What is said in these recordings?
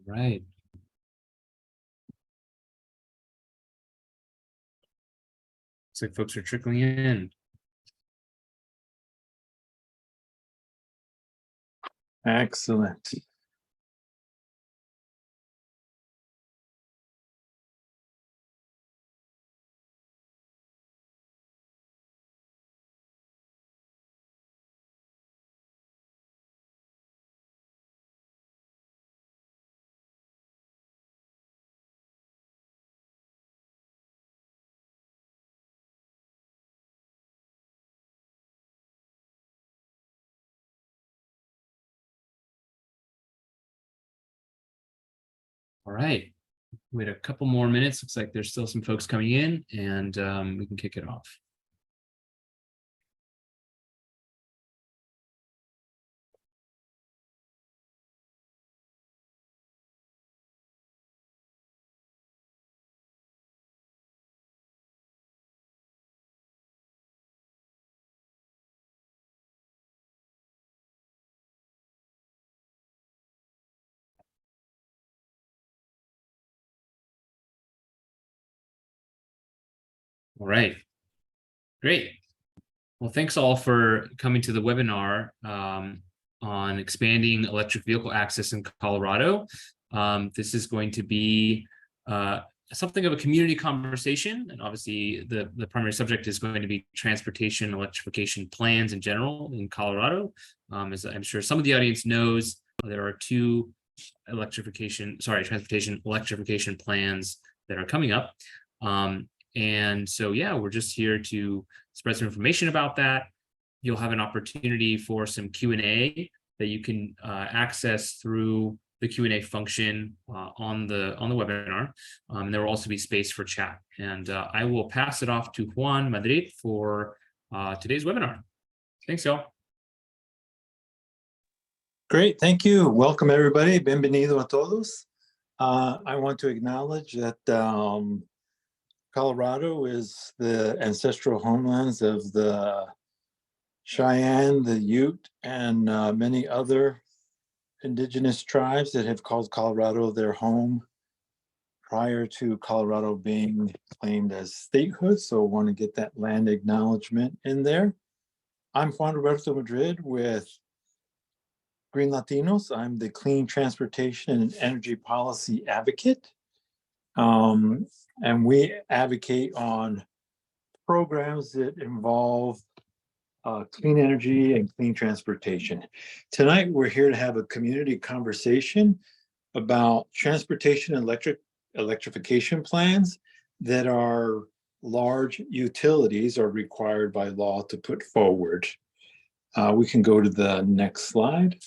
Right. Looks like folks are trickling in. Excellent. All right. Wait a couple more minutes. Looks like there's still some folks coming in, and we can kick it off. All right. Great. Well, thanks all for coming to the webinar on expanding electric vehicle access in Colorado. This is going to be something of a community conversation, and obviously the primary subject is going to be transportation electrification plans in general in Colorado. As I'm sure some of the audience knows, there are two transportation electrification plans that are coming up. And so, yeah, we're just here to spread some information about that. You'll have an opportunity for some Q&A that you can access through the Q&A function on the webinar. And there will also be space for chat. And I will pass it off to Juan Madrid for today's webinar. Thanks, y'all. Great, thank you. Welcome, everybody. Bienvenido a todos. I want to acknowledge that Colorado is the ancestral homelands of the Cheyenne, the Ute, and many other indigenous tribes that have called Colorado their home prior to Colorado being claimed as statehood. So I want to get that land acknowledgement in there. I'm Juan Roberto Madrid with Green Latinos. I'm the Clean Transportation and Energy Policy Advocate. And we advocate on programs that involve clean energy and clean transportation. Tonight, we're here to have a community conversation about transportation electrification plans that are large utilities are required by law to put forward. We can go to the next slide.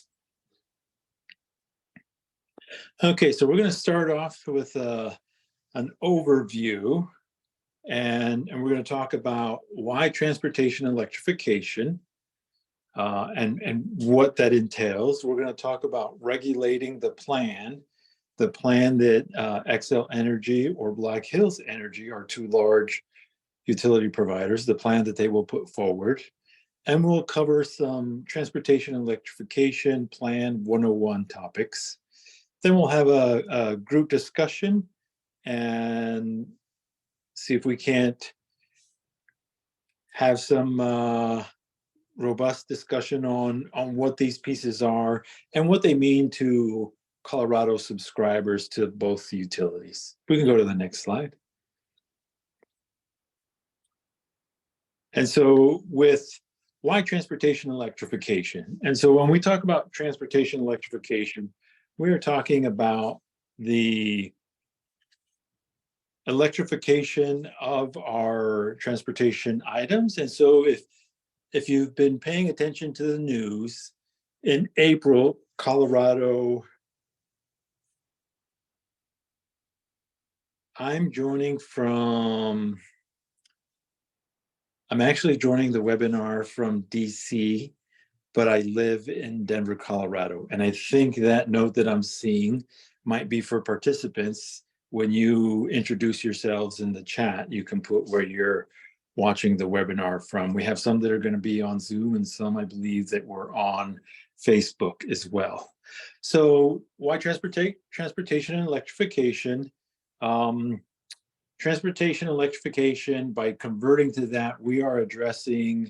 Okay, so we're going to start off with an overview, and we're going to talk about why transportation electrification and what that entails. We're going to talk about regulating the plan that Xcel Energy or Black Hills Energy are two large utility providers, the plan that they will put forward. And we'll cover some transportation electrification plan 101 topics. Then we'll have a group discussion and see if we can't have some robust discussion on what these pieces are and what they mean to Colorado subscribers to both utilities. We can go to the next slide. And so with why transportation electrification? And so when we talk about transportation electrification, we're talking about the electrification of our transportation items. And so if you've been paying attention to the news, in April, Colorado, I'm actually joining the webinar from DC, but I live in Denver, Colorado. And I think that note that I'm seeing might be for participants. When you introduce yourselves in the chat, you can put where you're watching the webinar from. We have some that are going to be on Zoom and some, I believe, that were on Facebook as well. So why transportation and electrification? Um, Transportation electrification, by converting to that, we are addressing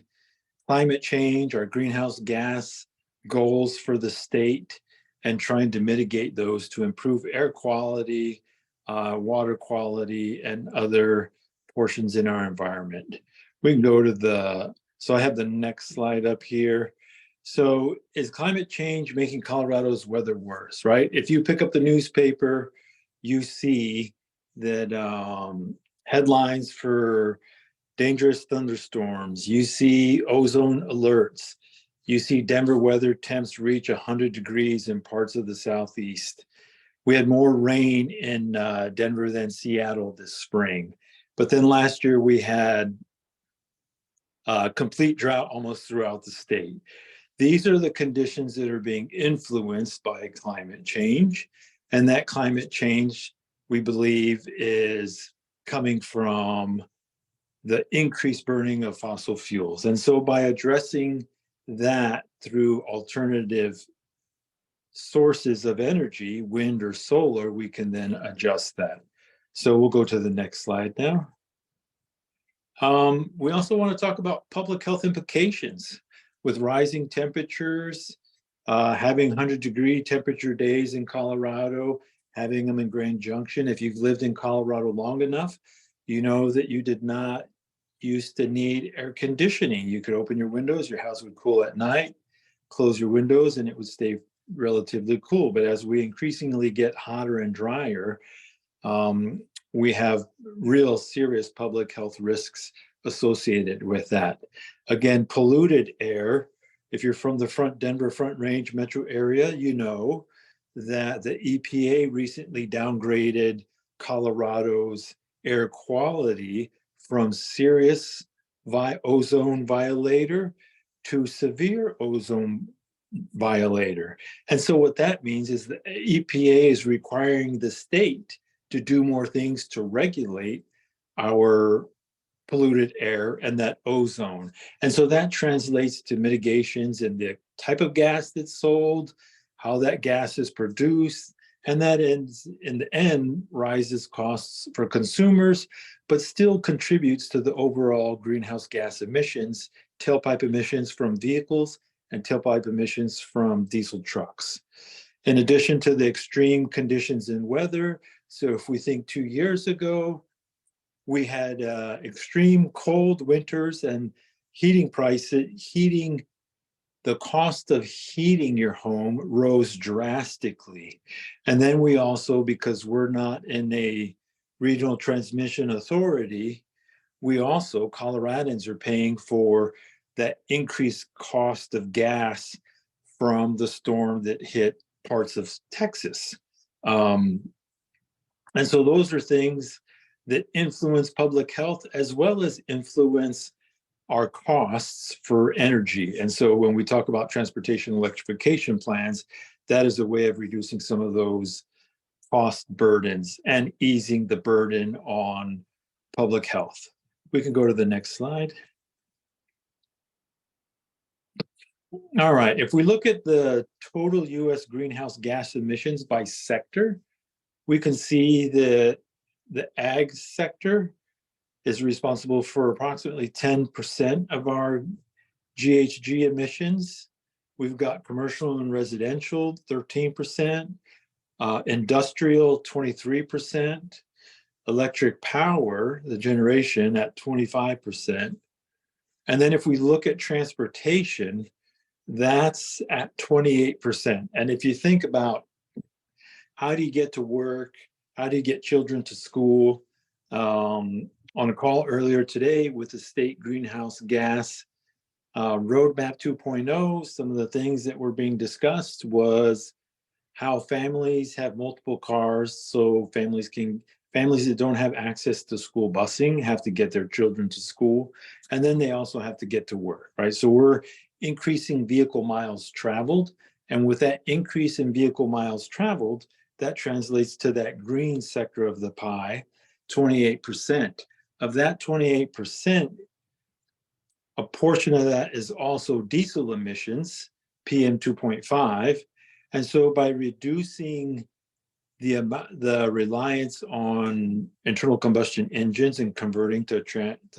climate change, our greenhouse gas goals for the state, and trying to mitigate those to improve air quality, water quality, and other portions in our environment. We can go to so I have the next slide up here. So is climate change making Colorado's weather worse, right? If you pick up the newspaper, you see that headlines for dangerous thunderstorms, you see ozone alerts, you see Denver weather temps reach 100 degrees in parts of the southeast. We had more rain in Denver than Seattle this spring. But then last year we had complete drought almost throughout the state. These are the conditions that are being influenced by climate change. And that climate change, we believe, is coming from the increased burning of fossil fuels. And so by addressing that through alternative sources of energy, wind or solar, we can then adjust that. So we'll go to the next slide now. We also want to talk about public health implications with rising temperatures, having 100-degree temperature days in Colorado, having them in Grand Junction. If you've lived in Colorado long enough, you know that you did not used to need air conditioning. You could open your windows, your house would cool at night, close your windows, and it would stay relatively cool. But as we increasingly get hotter and drier, we have real serious public health risks associated with that. Again, polluted air, if you're from the Denver Front Range metro area, you know that the EPA recently downgraded Colorado's air quality from serious ozone violator to severe ozone violator. And so what that means is the EPA is requiring the state to do more things to regulate our polluted air and that ozone. And so that translates to mitigations in the type of gas that's sold, how that gas is produced, and that ends in the end rises costs for consumers, but still contributes to the overall greenhouse gas emissions, tailpipe emissions from vehicles and tailpipe emissions from diesel trucks. In addition to the extreme conditions in weather, so if we think 2 years ago, we had extreme cold winters and the cost of heating your home rose drastically. And then we also, because we're not in a regional transmission authority, we also, Coloradans are paying for that increased cost of gas from the storm that hit parts of Texas. And so those are things that influence public health as well as influence our costs for energy. And so when we talk about transportation electrification plans, that is a way of reducing some of those cost burdens and easing the burden on public health. We can go to the next slide. All right, if we look at the total US greenhouse gas emissions by sector, we can see that the ag sector is responsible for approximately 10% of our GHG emissions. We've got commercial and residential, 13%, industrial, 23%, electric power, the generation, at 25%. And then if we look at transportation, that's at 28%. And if you think about how do you get to work, how do you get children to school, on a call earlier today with the state greenhouse gas roadmap 2.0, some of the things that were being discussed was how families have multiple cars. So families that don't have access to school busing have to get their children to school. And then they also have to get to work, right? So we're increasing vehicle miles traveled. And with that increase in vehicle miles traveled, that translates to that green sector of the pie, 28%. Of that 28%, a portion of that is also diesel emissions, PM 2.5, And so by reducing the reliance on internal combustion engines and converting to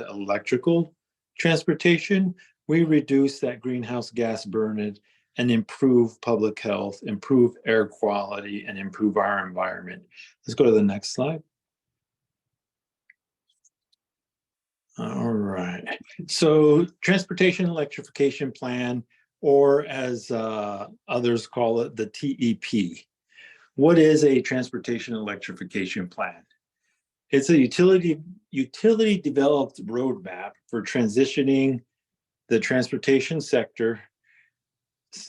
electrical transportation, we reduce that greenhouse gas burden and improve public health, improve air quality, and improve our environment. Let's go to the next slide. All right. So Transportation Electrification Plan, or as others call it, the TEP. What is a Transportation Electrification Plan? It's a utility developed roadmap for transitioning the transportation sector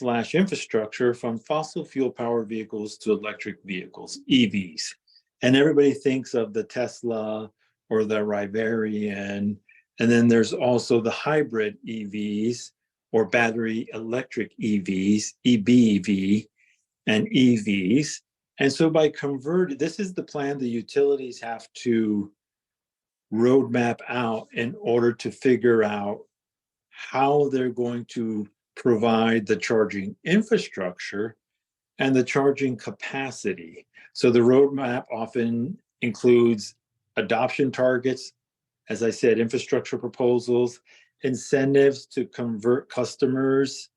/ infrastructure from fossil fuel powered vehicles to electric vehicles, EVs. And everybody thinks of the Tesla or the Rivarian. And then there's also the hybrid EVs or battery electric EVs, EBEV and EVs. And so by converting, this is the plan the utilities have to roadmap out in order to figure out how they're going to provide the charging infrastructure and the charging capacity. So the roadmap often includes adoption targets, as I said, infrastructure proposals, incentives to convert customers,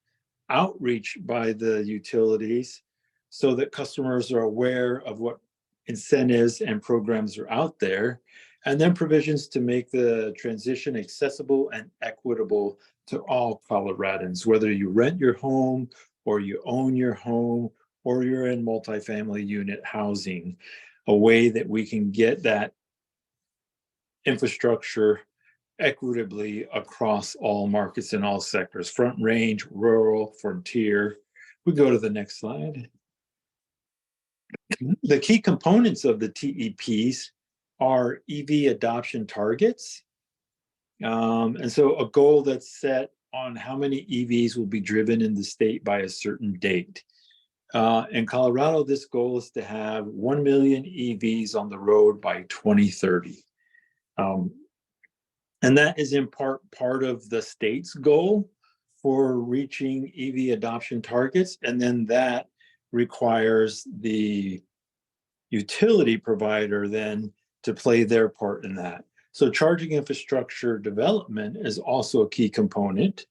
outreach by the utilities so that customers are aware of what incentives and programs are out there, and then provisions to make the transition accessible and equitable to all Coloradans, whether you rent your home or you own your home or you're in multifamily unit housing, a way that we can get that infrastructure equitably across all markets in all sectors, front range, rural, frontier. We go to the next slide. The key components of the TEPs are EV adoption targets. And so a goal that's set on how many EVs will be driven in the state by a certain date. In Colorado, this goal is to have 1 million EVs on the road by 2030. And that is in part of the state's goal for reaching EV adoption targets. And then that requires the utility provider then to play their part in that. So charging infrastructure development is also a key component.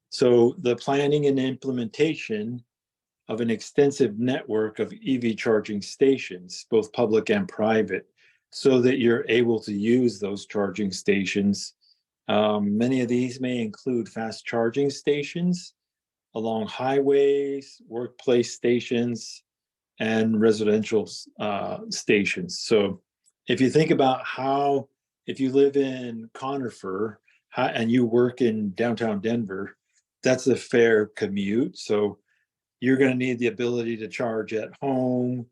So the planning and implementation of an extensive network of EV charging stations, both public and private, so that you're able to use those charging stations. Many of these may include fast charging stations along highways, workplace stations, and residential stations. So if you think about if you live in Conifer and you work in downtown Denver, that's a fair commute. So you're going to need the ability to charge at home.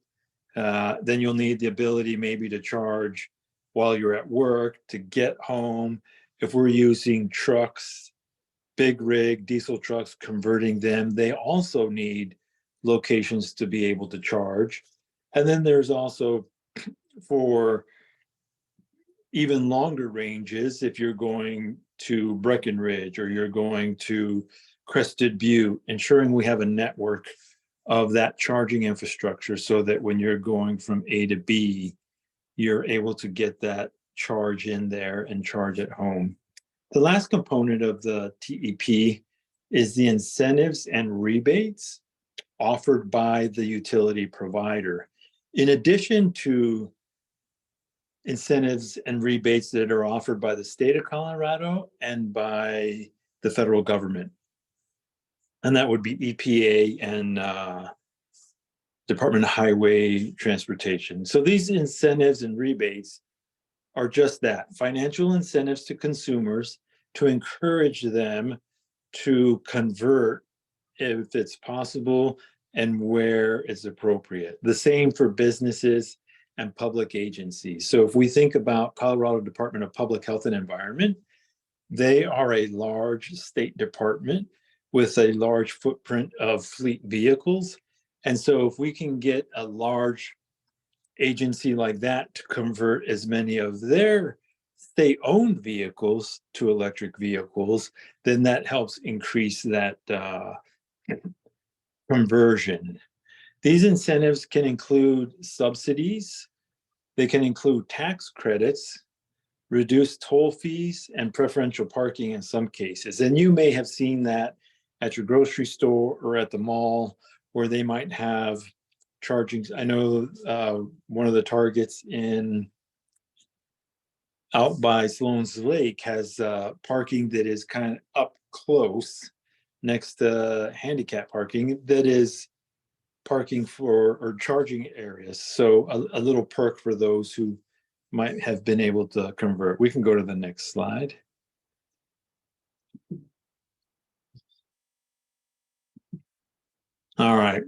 Then you'll need the ability maybe to charge while you're at work to get home. If we're using trucks, big rig, diesel trucks, converting them, they also need locations to be able to charge. And then there's also for even longer ranges, if you're going to Breckenridge or you're going to Crested Butte, ensuring we have a network of that charging infrastructure so that when you're going from A to B, you're able to get that charge in there and charge at home. The last component of the TEP is the incentives and rebates offered by the utility provider. In addition to incentives and rebates that are offered by the state of Colorado and by the federal government. And that would be EPA and Department of Highway Transportation. So these incentives and rebates are just that, financial incentives to consumers to encourage them to convert if it's possible and where it's appropriate. The same for businesses and public agencies. So if we think about Colorado Department of Public Health and Environment, they are a large state department with a large footprint of fleet vehicles. And so if we can get a large agency like that to convert as many of their state-owned vehicles to electric vehicles, then that helps increase that conversion. These incentives can include subsidies, they can include tax credits, reduced toll fees, and preferential parking in some cases. And you may have seen that at your grocery store or at the mall, where they might have charging. I know one of the Targets out by Sloan's Lake has parking that is kind of up close next to handicap parking that is parking for or charging areas. So a little perk for those who might have been able to convert. We can go to the next slide. All right.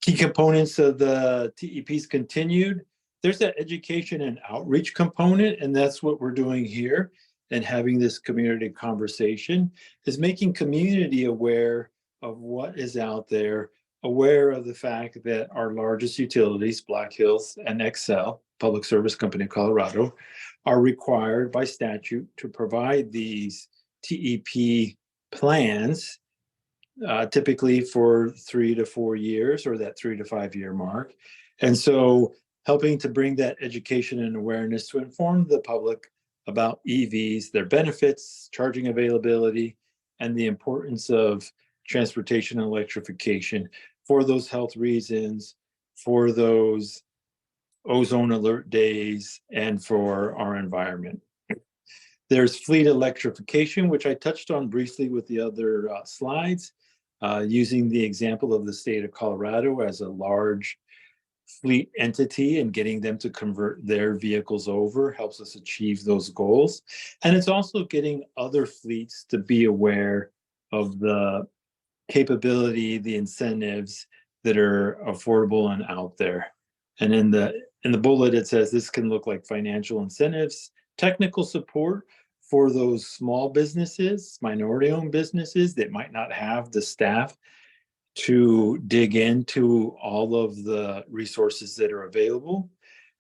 Key components of the TEPs continued. There's that education and outreach component, and that's what we're doing here and having this community conversation, is making community aware of what is out there, aware of the fact that our largest utilities, Black Hills and Xcel, Public Service Company of Colorado, are required by statute to provide these TEP plans, typically for 3 to 4 years, or that 3 to 5 year mark. And so helping to bring that education and awareness to inform the public about EVs, their benefits, charging availability, and the importance of transportation electrification for those health reasons, for those ozone alert days, and for our environment. There's fleet electrification, which I touched on briefly with the other slides, using the example of the state of Colorado as a large fleet entity, and getting them to convert their vehicles over helps us achieve those goals. And it's also getting other fleets to be aware of the capability, the incentives that are affordable and out there. And in the bullet, it says this can look like financial incentives, technical support for those small businesses, minority-owned businesses that might not have the staff to dig into all of the resources that are available,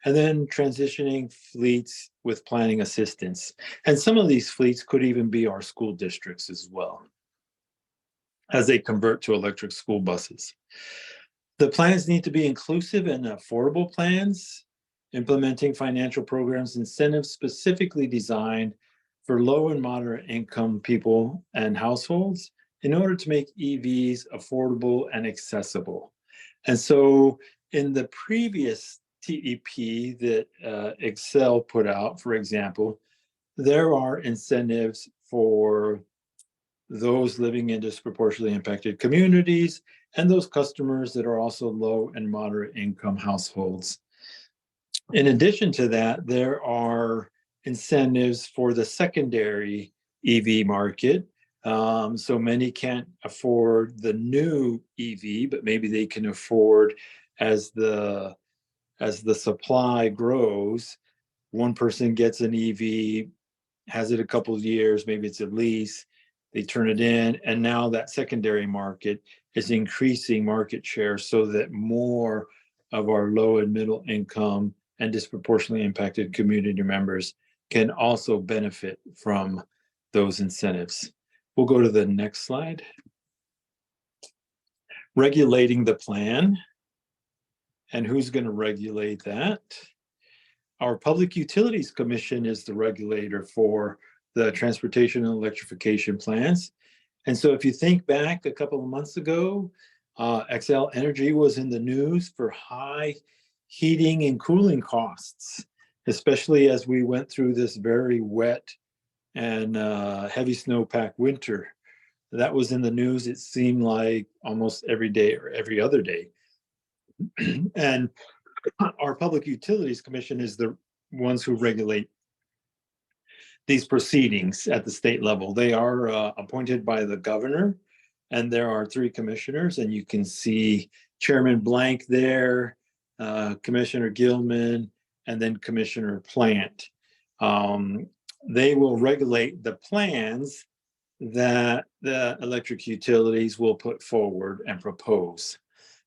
and then transitioning fleets with planning assistance. And some of these fleets could even be our school districts as well, as they convert to electric school buses. The plans need to be inclusive and affordable plans, implementing financial programs, incentives specifically designed for low and moderate income people and households in order to make EVs affordable and accessible. And so in the previous TEP that Xcel put out, for example, there are incentives for those living in disproportionately impacted communities and those customers that are also low and moderate income households. In addition to that, there are incentives for the secondary EV market. So many can't afford the new EV, but maybe they can afford, as the supply grows, one person gets an EV, has it a couple of years, maybe it's a lease, they turn it in, and now that secondary market is increasing market share so that more of our low and middle income and disproportionately impacted community members can also benefit from those incentives. We'll go to the next slide. Regulating the plan. And who's going to regulate that? Our Public Utilities Commission is the regulator for the transportation and electrification plans. And so if you think back a couple of months ago, Xcel Energy was in the news for high heating and cooling costs, especially as we went through this very wet and heavy snowpack winter. That was in the news, it seemed like almost every day or every other day. And our Public Utilities Commission is the ones who regulate these proceedings at the state level. They are appointed by the governor, and there are 3 commissioners, and you can see Chairman Blank there, Commissioner Gilman, and then Commissioner Plant. They will regulate the plans that the electric utilities will put forward and propose.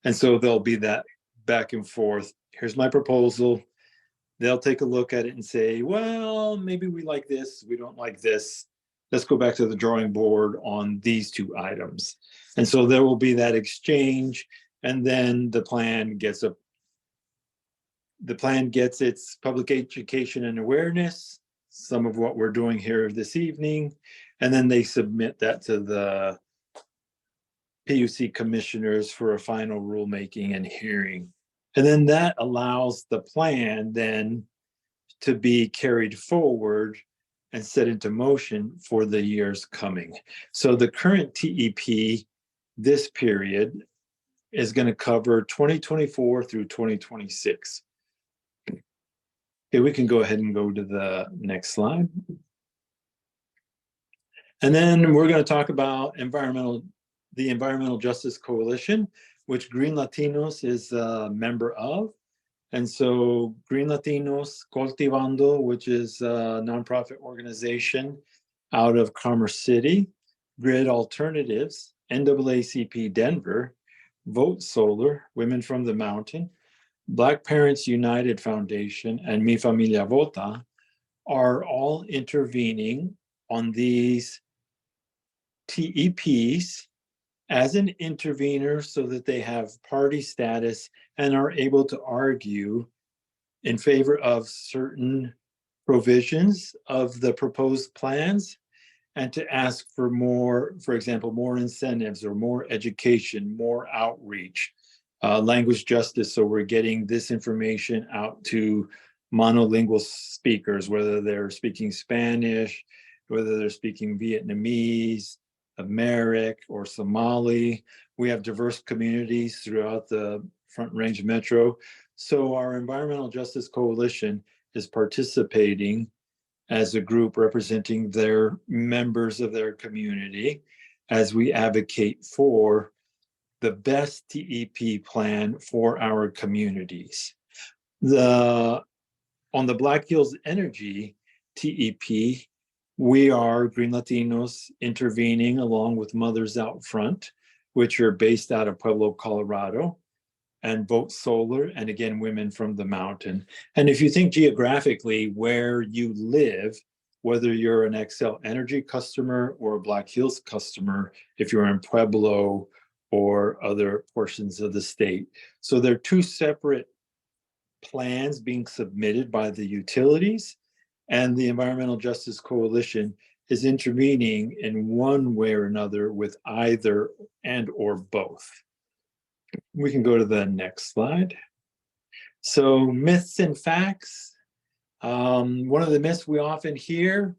And so there'll be that back and forth. Here's my proposal. They'll take a look at it and say, well, maybe we like this, we don't like this. Let's go back to the drawing board on these 2 items. And so there will be that exchange, And then the plan gets its public education and awareness, some of what we're doing here this evening, and then they submit that to the PUC commissioners for a final rulemaking and hearing. And then that allows the plan then to be carried forward and set into motion for the years coming. So the current TEP, this period, is going to cover 2024 through 2026. Okay, we can go ahead and go to the next slide. And then we're going to talk about the Environmental Justice Coalition, which Green Latinos is a member of. And so Green Latinos Cultivando, which is a nonprofit organization out of Commerce City, Grid Alternatives, NAACP Denver, Vote Solar, Women from the Mountain, Black Parents United Foundation, and Mi Familia Vota are all intervening on these TEPs as an intervener so that they have party status and are able to argue in favor of certain provisions of the proposed plans and to ask for more, for example, more incentives or more education, more outreach, language justice. So we're getting this information out to monolingual speakers, whether they're speaking Spanish, whether they're speaking Vietnamese, Amharic, or Somali. We have diverse communities throughout the Front Range Metro. So our Environmental Justice Coalition is participating as a group representing their members of their community as we advocate for the best TEP plan for our communities. On the Black Hills Energy TEP, we are Green Latinos intervening along with Mothers Out Front, which are based out of Pueblo, Colorado, and Vote Solar, and again, Women from the Mountain. And if you think geographically where you live, whether you're an Xcel Energy customer or a Black Hills customer, if you're in Pueblo or other portions of the state. So there are two separate plans being submitted by the utilities, and the Environmental Justice Coalition is intervening in one way or another with either and or both. We can go to the next slide. So myths and facts. One of the myths we often hear,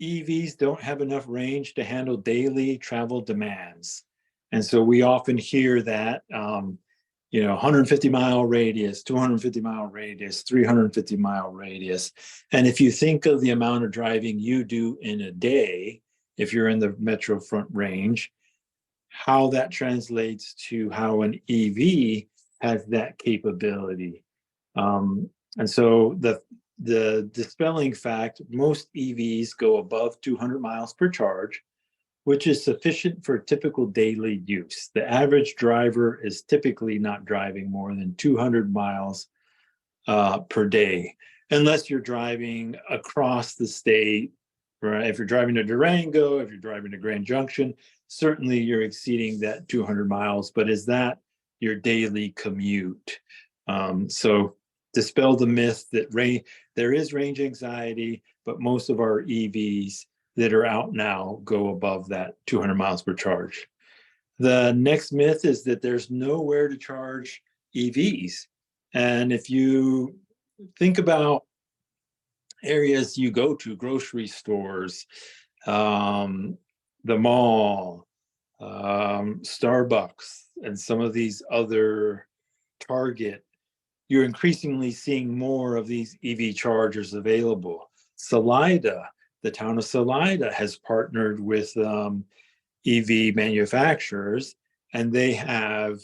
EVs don't have enough range to handle daily travel demands. And so we often hear that, 150-mile radius, 250-mile radius, 350-mile radius. And if you think of the amount of driving you do in a day, if you're in the Metro Front Range, how that translates to how an EV has that capability. And so the dispelling fact, most EVs go above 200 miles per charge, which is sufficient for typical daily use. The average driver is typically not driving more than 200 miles per day, unless you're driving across the state, right? If you're driving to Durango, if you're driving to Grand Junction, certainly you're exceeding that 200 miles, but is that your daily commute? So dispel the myth that there is range anxiety, but most of our EVs that are out now go above that 200 miles per charge. The next myth is that there's nowhere to charge EVs. And if you think about areas you go to, grocery stores, the mall, Starbucks, and some of these other Target, you're increasingly seeing more of these EV chargers available. Salida, the town of Salida has partnered with EV manufacturers, and they have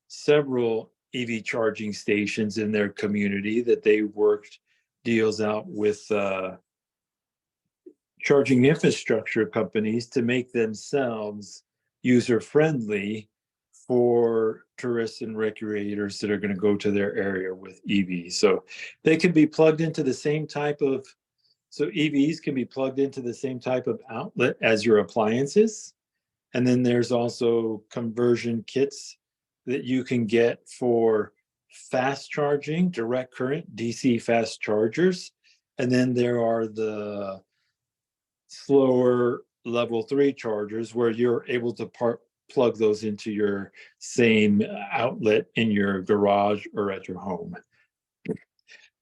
several EV charging stations in their community that they worked deals out with charging infrastructure companies to make themselves user-friendly for tourists and recreators that are going to go to their area with EVs. So they can be plugged into the same type of, so EVs can be plugged into the same type of outlet as your appliances. And then there's also conversion kits that you can get for fast charging, direct current, DC fast chargers. And then there are the slower level 3 chargers where you're able to plug those into your same outlet in your garage or at your home.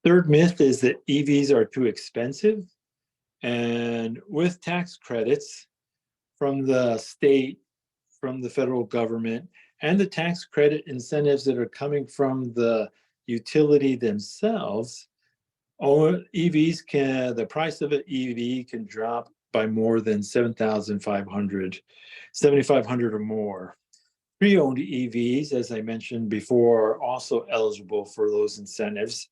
Third myth is that EVs are too expensive. And with tax credits from the state, from the federal government, and the tax credit incentives that are coming from the utility themselves, the price of an EV can drop by more than 7,500, 7,500 or more. Pre-owned EVs, as I mentioned before, are also eligible for those incentives.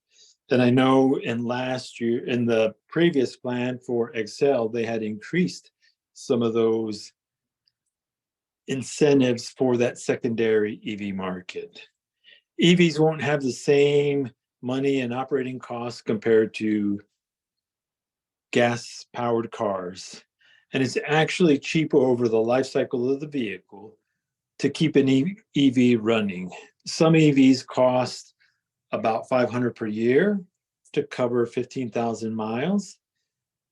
And I know in the previous plan for Excel, they had increased some of those incentives for that secondary EV market. EVs won't have the same money and operating costs compared to gas-powered cars. And it's actually cheaper over the life cycle of the vehicle to keep an EV running. Some EVs cost about $500 per year to cover 15,000 miles.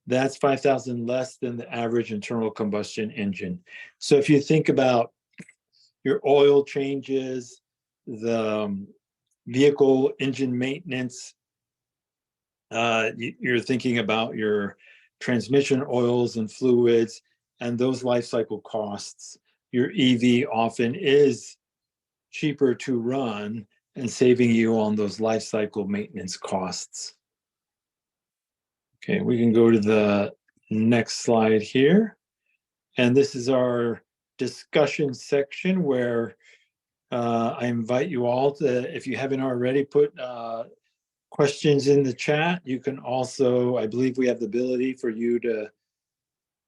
That's 5,000 less than the average internal combustion engine. So if you think about your oil changes, the vehicle engine maintenance, you're thinking about your transmission oils and fluids and those life cycle costs. Your EV often is cheaper to run and saving you on those life cycle maintenance costs. Okay, we can go to the next slide here. And this is our discussion section where I invite you all to, if you haven't already, put questions in the chat. You can also, I believe we have the ability for you to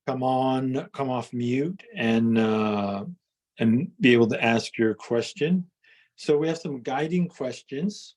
come off mute and be able to ask your question. So we have some guiding questions.